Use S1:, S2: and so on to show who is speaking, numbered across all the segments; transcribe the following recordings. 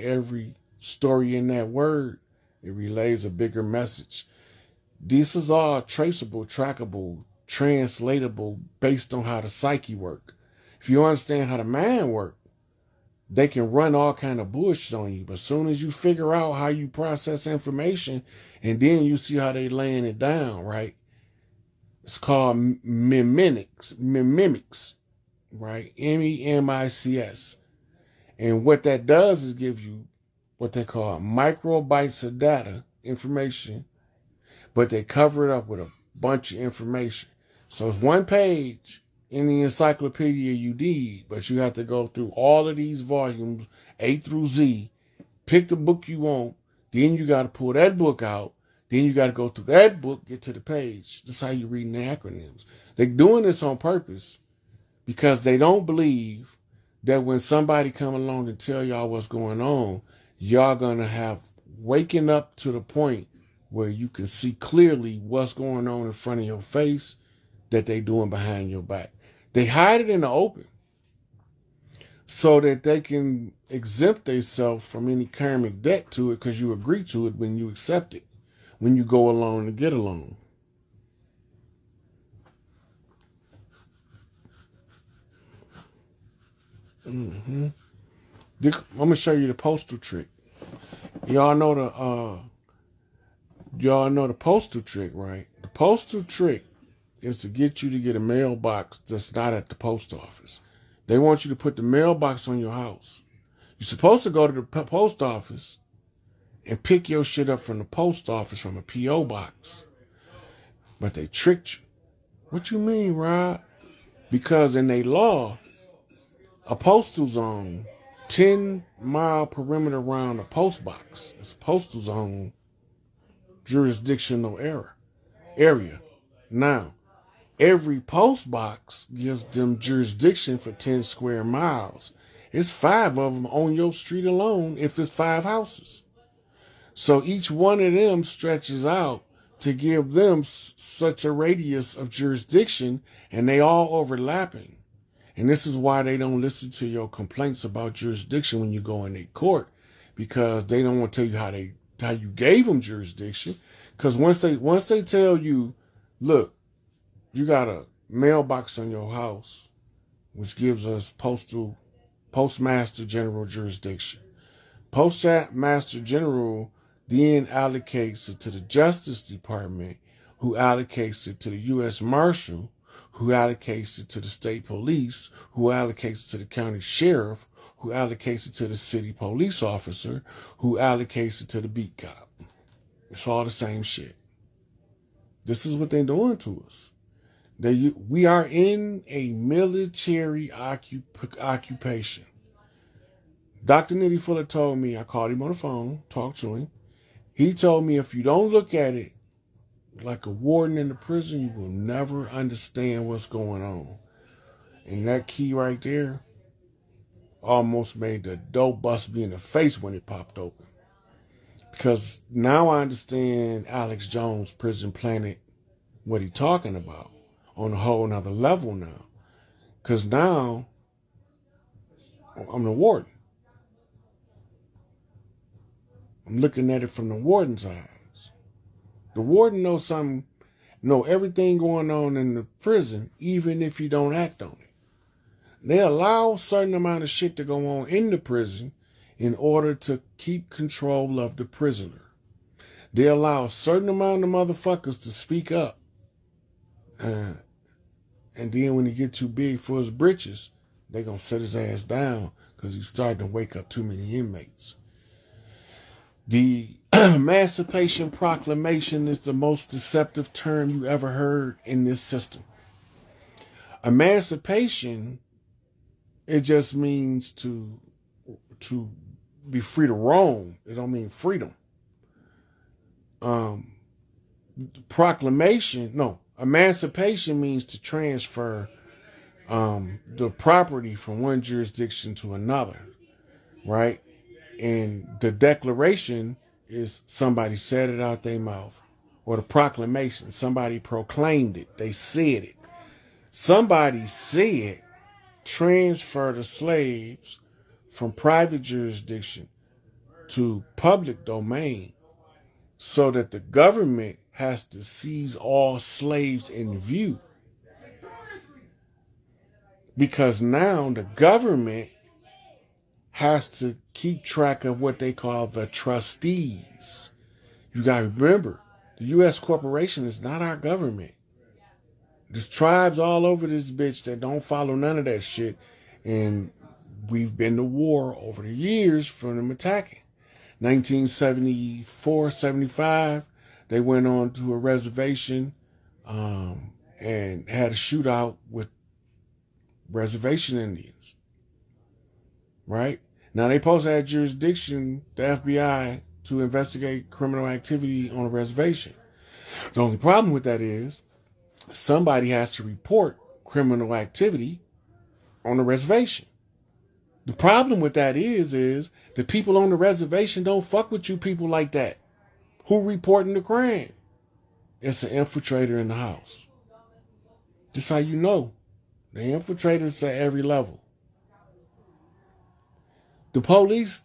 S1: Every story in that word, it relays a bigger message. This is all traceable, trackable, translatable based on how the psyche work. If you understand how the mind work, they can run all kind of bullshit on you. But as soon as you figure out how you process information, and then you see how they laying it down, right? It's called mimics, right? MEMICS. And what that does is give you what they call microbytes of data, information, but they cover it up with a bunch of information. So it's one page in the encyclopedia you need, but you have to go through all of these volumes, A through Z, pick the book you want, then you got to pull that book out, then you got to go through that book, get to the page. That's how you read the acronyms. They're doing this on purpose because they don't believe that when somebody come along and tell y'all what's going on, y'all going to have waking up to the point where you can see clearly what's going on in front of your face that they doing behind your back. They hide it in the open so that they can exempt themselves from any karmic debt to it because you agree to it when you accept it, when you go along to get along. I'm going to show you the postal trick. Y'all know the postal trick, right? The postal trick is to get you to get a mailbox that's not at the post office. They want you to put the mailbox on your house. You're supposed to go to the post office and pick your shit up from the post office from a P.O. box. But they tricked you. What you mean, Rod? Because in their law, a postal zone, 10-mile perimeter around a post box, it's a postal zone jurisdictional area. Now, every post box gives them jurisdiction for 10 square miles. It's 5 of them on your street alone if it's 5 houses. So each one of them stretches out to give them such a radius of jurisdiction, and they all overlapping. And this is why they don't listen to your complaints about jurisdiction when you go in their court, because they don't want to tell you how you gave them jurisdiction. Because once they tell you, look, you got a mailbox on your house, which gives us Postmaster General jurisdiction. Postmaster General then allocates it to the Justice Department, who allocates it to the U.S. Marshal, who allocates it to the state police, who allocates it to the county sheriff, who allocates it to the city police officer, who allocates it to the beat cop. It's all the same shit. This is what they're doing to us. We are in a military occupation. Dr. Nitty Fuller told me, I called him on the phone, talked to him. He told me if you don't look at it like a warden in the prison, you will never understand what's going on. And that key right there almost made the dope bust me in the face when it popped open. Because now I understand Alex Jones' Prison Planet, what he's talking about, on a whole nother level now. Because now I'm the warden. I'm looking at it from the warden's eyes. The warden knows everything going on in the prison, even if you don't act on it. They allow a certain amount of shit to go on in the prison in order to keep control of the prisoner. They allow a certain amount of motherfuckers to speak up. And then when he get too big for his britches, they gonna set his ass down because he's starting to wake up too many inmates. The Emancipation Proclamation is the most deceptive term you ever heard in this system. Emancipation, it just means to be free to roam. It don't mean freedom. Emancipation means to transfer the property from one jurisdiction to another, right? And the declaration is somebody said it out their mouth. Or the proclamation, somebody proclaimed it. They said it. Somebody said transfer the slaves from private jurisdiction to public domain so that the government has to seize all slaves in view. Because now the government has to keep track of what they call the trustees. You got to remember, the U.S. corporation is not our government. There's tribes all over this bitch that don't follow none of that shit. And we've been to war over the years from them attacking. 1974, 75, they went on to a reservation and had a shootout with reservation Indians. Right? Now, they supposed to have jurisdiction, the FBI, to investigate criminal activity on a reservation. The only problem with that is somebody has to report criminal activity on the reservation. The problem with that is the people on the reservation don't fuck with you people like that. Who reporting the crime? It's an infiltrator in the house. That's how you know. The infiltrators at every level. The police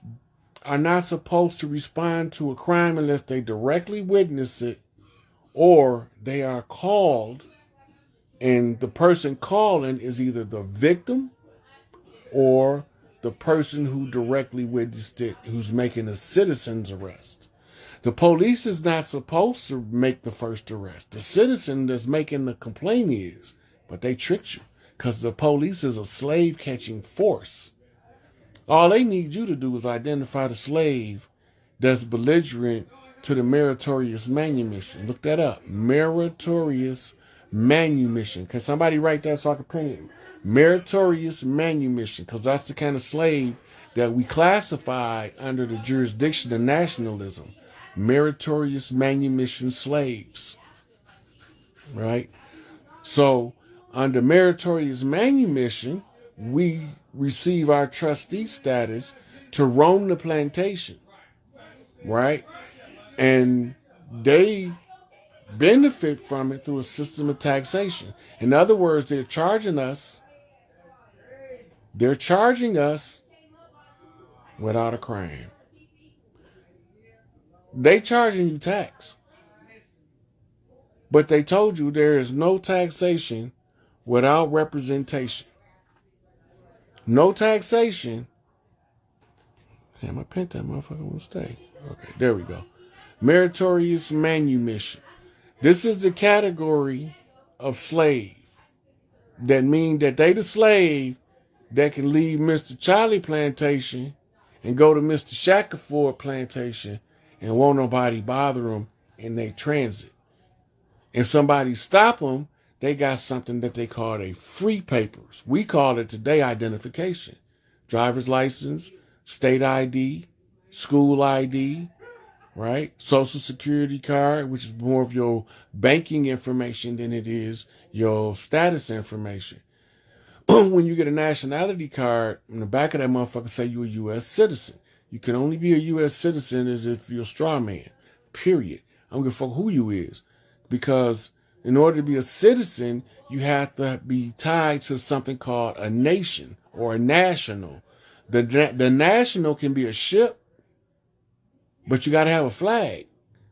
S1: are not supposed to respond to a crime unless they directly witness it or they are called, and the person calling is either the victim or the person who directly witnessed it, who's making a citizen's arrest. The police is not supposed to make the first arrest. The citizen that's making the complaint is, but they tricked you because the police is a slave-catching force. All they need you to do is identify the slave that's belligerent to the meritorious manumission. Look that up. Meritorious manumission. Can somebody write that so I can pin it? Meritorious manumission, because that's the kind of slave that we classify under the jurisdiction of nationalism. Meritorious manumission slaves. Right? So, under meritorious manumission, we receive our trustee status to roam the plantation. Right? And they benefit from it through a system of taxation. In other words, they're charging us without a crime. They charging you tax. But they told you there is no taxation without representation. No taxation. Damn, I pinned that motherfucker will stay. Okay, there we go. Meritorious manumission. This is the category of slave that mean that they the slave that can leave Mr. Charlie plantation and go to Mr. Shackelford plantation and won't nobody bother them in their transit. If somebody stop them, they got something that they call a free papers. We call it today identification. Driver's license, state ID, school ID, right? Social security card, which is more of your banking information than it is your status information. When you get a nationality card, in the back of that motherfucker say you're a U.S. citizen. You can only be a U.S. citizen as if you're a straw man, period. I don't give a fuck who you is. Because in order to be a citizen, you have to be tied to something called a nation or a national. The national can be a ship, but you got to have a flag.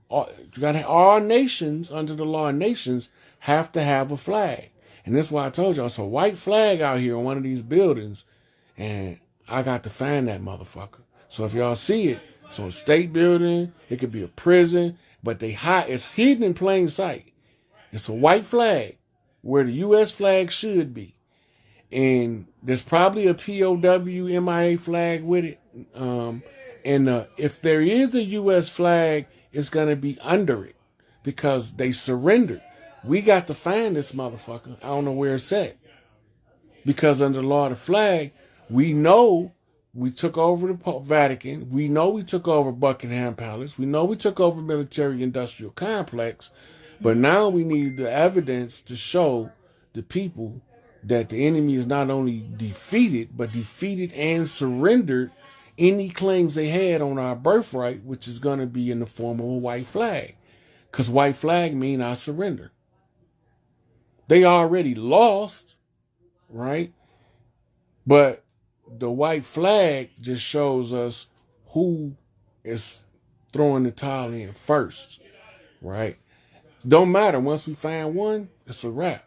S1: All nations, under the law of nations, have to have a flag. And that's why I told y'all, it's a white flag out here on one of these buildings, and I got to find that motherfucker. So if y'all see it, it's on a state building, it could be a prison, but it's hidden in plain sight. It's a white flag where the U.S. flag should be. And there's probably a POW MIA flag with it. If there is a U.S. flag, it's going to be under it because they surrendered. We got to find this motherfucker. I don't know where it's at. Because under the law of the flag, we know we took over the Vatican. We know we took over Buckingham Palace. We know we took over military-industrial complex. But now we need the evidence to show the people that the enemy is not only defeated, but defeated and surrendered any claims they had on our birthright, which is going to be in the form of a white flag. Because white flag mean I surrender. They already lost, right? But the white flag just shows us who is throwing the towel in first, right? Don't matter. Once we find one, it's a wrap.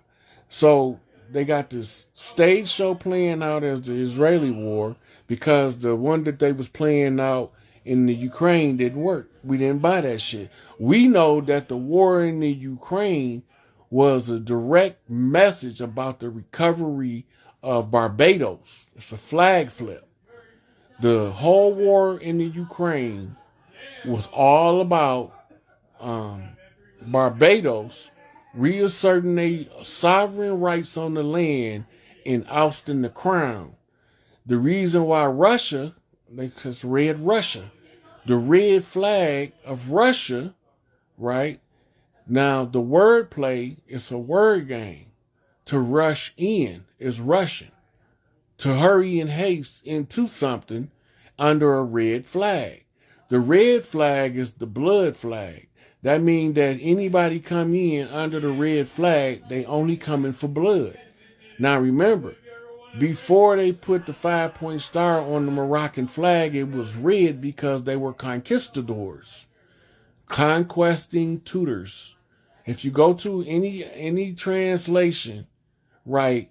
S1: So they got this stage show playing out as the Israeli war because the one that they was playing out in the Ukraine didn't work. We didn't buy that shit. We know that the war in the Ukraine was a direct message about the recovery of Barbados. It's a flag flip. The whole war in the Ukraine was all about Barbados reasserting their sovereign rights on the land and ousting the crown. The reason why Russia, because Red Russia, the red flag of Russia, right? Now, the wordplay is a word game. To rush in is Russian. To hurry in haste into something under a red flag. The red flag is the blood flag. That means that anybody come in under the red flag, they only coming for blood. Now remember, before they put the 5-point star on the Moroccan flag, it was red because they were conquistadors, conquesting tutors. If you go to any translation, write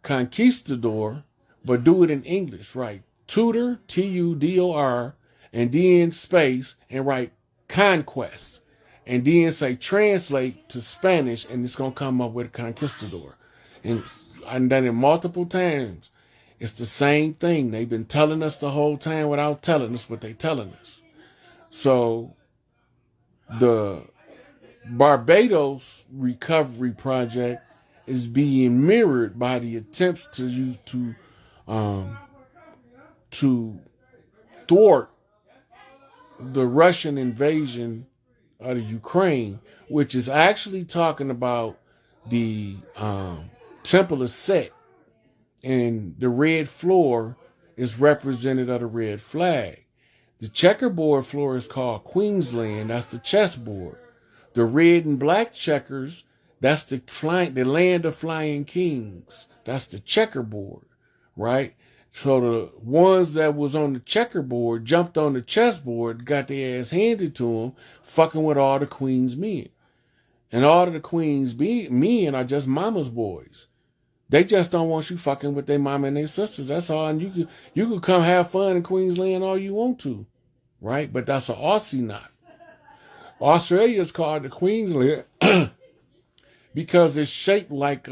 S1: conquistador, but do it in English, right? Tutor, Tudor, and then space, and write conquest. And then say translate to Spanish, and it's going to come up with a conquistador. And I've done it multiple times. It's the same thing. They've been telling us the whole time without telling us what they're telling us. So the Barbados recovery project is being mirrored by the attempts to thwart the Russian invasion of the Ukraine, which is actually talking about the temple is set, and the red floor is represented of the red flag. The checkerboard floor is called Queensland. That's the chessboard. The red and black checkers, that's the land of flying kings. That's the checkerboard, right? So the ones that was on the checkerboard jumped on the chessboard, got their ass handed to them, fucking with all the queen's men. And all of the queen's men are just mama's boys. They just don't want you fucking with their mama and their sisters. That's all. And you could come have fun in Queensland all you want to, right? But that's an Aussie knot. Australia is called the Queensland because it's shaped like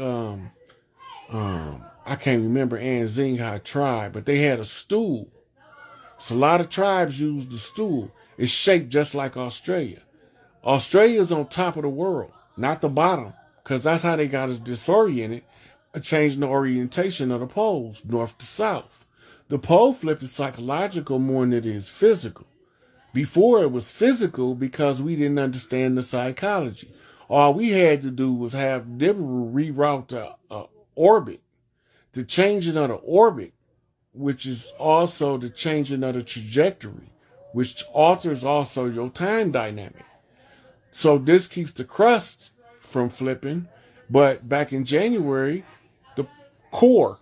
S1: I can't remember Anzingha tribe, but they had a stool. So a lot of tribes use the stool. It's shaped just like Australia. Australia's on top of the world, not the bottom, because that's how they got us disoriented, changing the orientation of the poles, north to south. The pole flip is psychological more than it is physical. Before it was physical because we didn't understand the psychology. All we had to do was have Nibiru reroute the orbit. The changing of the orbit, which is also the changing of the trajectory, which alters also your time dynamic. So this keeps the crust from flipping. But back in January, the core,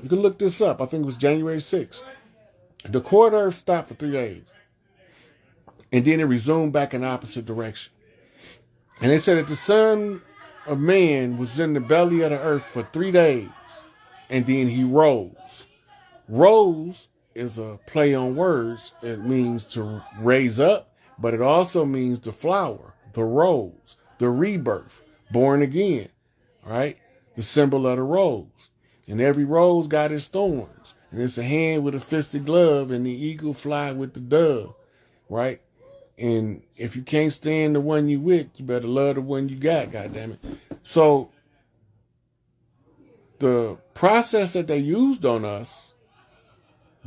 S1: you can look this up, I think it was January 6th. The core of the Earth stopped for 3 days. And then it resumed back in the opposite direction. And they said that the son of man was in the belly of the earth for 3 days. And then he rose. Rose is a play on words. It means to raise up, but it also means the flower, the rose, the rebirth, born again, right? The symbol of the rose. And every rose got its thorns. And it's a hand with a fisted glove, and the eagle fly with the dove, right? And if you can't stand the one you with, you better love the one you got, goddammit. So the process that they used on us,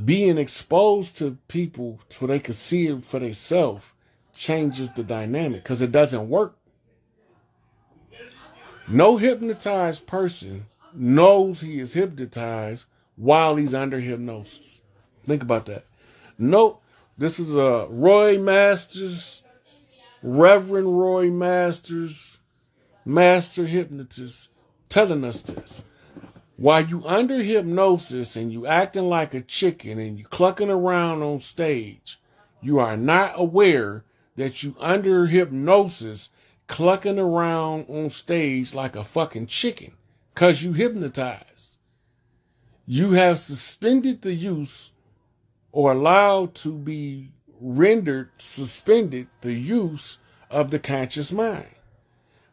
S1: being exposed to people so they could see it for themselves, changes the dynamic because it doesn't work. No hypnotized person knows he is hypnotized while he's under hypnosis. Think about that. Nope. This is a Roy Masters, Reverend Roy Masters, master hypnotist, telling us this. While you under hypnosis and you acting like a chicken and you clucking around on stage, You are not aware that you under hypnosis clucking around on stage like a fucking chicken because you hypnotized. You have suspended the use or allowed to be rendered suspended the use of the conscious mind.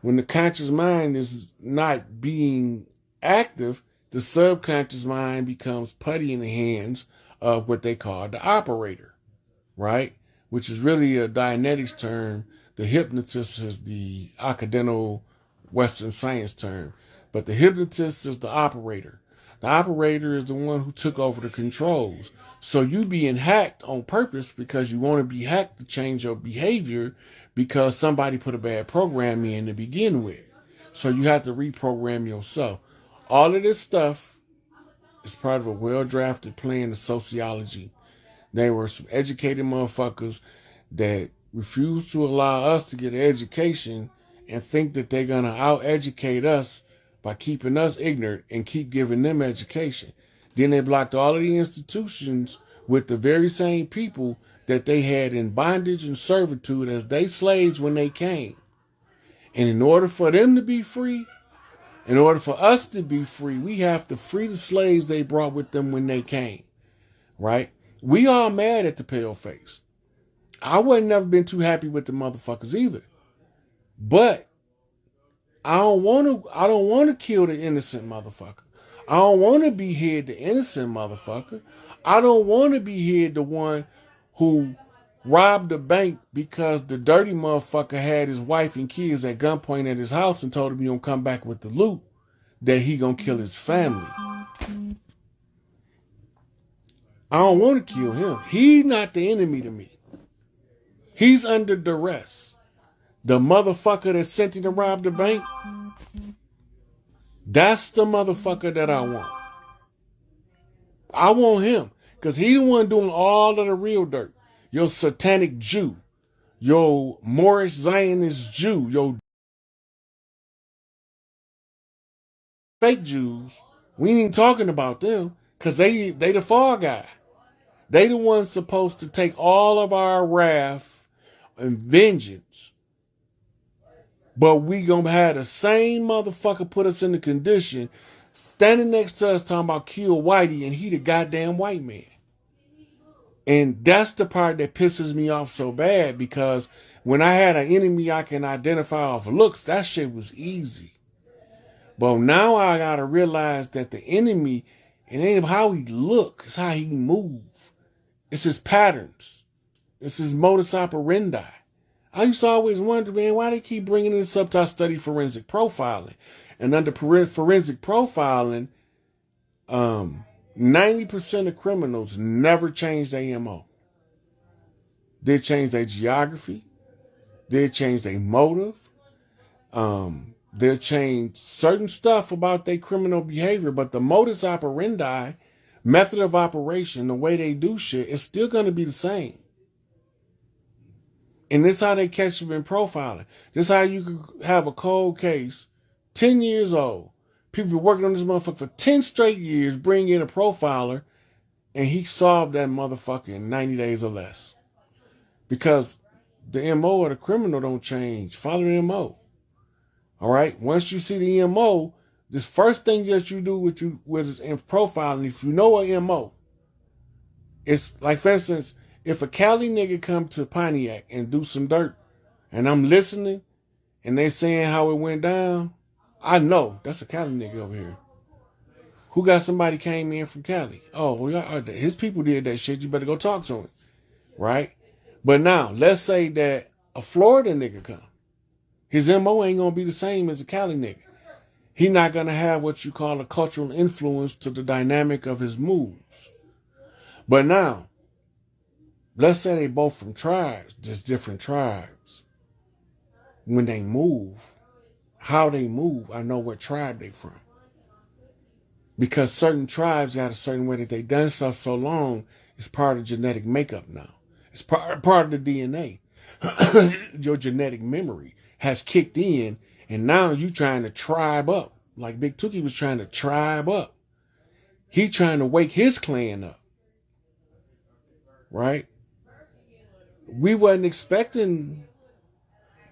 S1: When the conscious mind is not being active, the subconscious mind becomes putty in the hands of what they call the operator, right? Which is really a Dianetics term. The hypnotist is the academic Western science term, but the hypnotist is the operator. The operator is the one who took over the controls. So you being hacked on purpose because you want to be hacked to change your behavior because somebody put a bad program in to begin with. So you have to reprogram yourself. All of this stuff is part of a well-drafted plan of sociology. They were some educated motherfuckers that refuse to allow us to get an education and think that they're going to out-educate us by keeping us ignorant and keep giving them education. Then they blocked all of the institutions with the very same people that they had in bondage and servitude as they slaves when they came. And in order for them to be free, in order for us to be free, we have to free the slaves they brought with them when they came, right? We all mad at the pale face. I wasn't never been too happy with the motherfuckers either. But I don't want to kill the innocent motherfucker. I don't want to behead the innocent motherfucker. I don't want to behead the one who robbed the bank because the dirty motherfucker had his wife and kids at gunpoint at his house and told him he don't come back with the loot, that he gonna kill his family. I don't want to kill him. He's not the enemy to me. He's under duress. The motherfucker that sent him to rob the bank, that's the motherfucker that I want. I want him because he the one doing all of the real dirt. Your satanic Jew, your Moorish Zionist Jew, your fake Jews, we ain't even talking about them because they the fall guy. They the ones supposed to take all of our wrath and vengeance. But we gonna have the same motherfucker put us in the condition standing next to us talking about kill Whitey and he the goddamn white man. And that's the part that pisses me off so bad because when I had an enemy I can identify off looks, that shit was easy. But now I gotta realize that the enemy, it ain't how he look, it's how he move. It's his patterns. It's his modus operandi. I used to always wonder, man, why they keep bringing this up to I study forensic profiling. And under forensic profiling, 90% of criminals never change their MO. They change their geography. They change their motive. They'll change certain stuff about their criminal behavior, but the modus operandi, method of operation, the way they do shit is still going to be the same. And this is how they catch you in profiling. This is how you could have a cold case, 10 years old. People been working on this motherfucker for 10 straight years, bring in a profiler, and he solved that motherfucker in 90 days or less. Because the MO of the criminal don't change. Follow the MO. All right? Once you see the MO, this first thing that you do with in profiling, if you know a MO, it's like, for instance, if a Cali nigga come to Pontiac and do some dirt, and I'm listening, and they saying how it went down, I know that's a Cali nigga over here. Who got somebody came in from Cali? Oh, well, his people did that shit. You better go talk to him, right? But now, let's say that a Florida nigga come. His MO ain't gonna be the same as a Cali nigga. He not gonna have what you call a cultural influence to the dynamic of his moves. But now, let's say they both from tribes, just different tribes. When they move, how they move, I know what tribe they from. Because certain tribes got a certain way that they done stuff so long, it's part of genetic makeup now. It's part of the DNA. Your genetic memory has kicked in, and now you trying to tribe up. Like Big Tookie was trying to tribe up. He trying to wake his clan up. Right? We wasn't expecting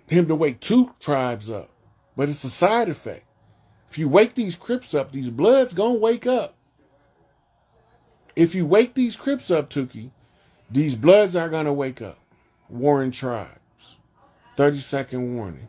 S1: him to wake two tribes up, but it's a side effect. If you wake these Crips up, these Bloods gonna wake up. If you wake these Crips up, Tukey, these Bloods are gonna wake up. Warring tribes. 30-second warning.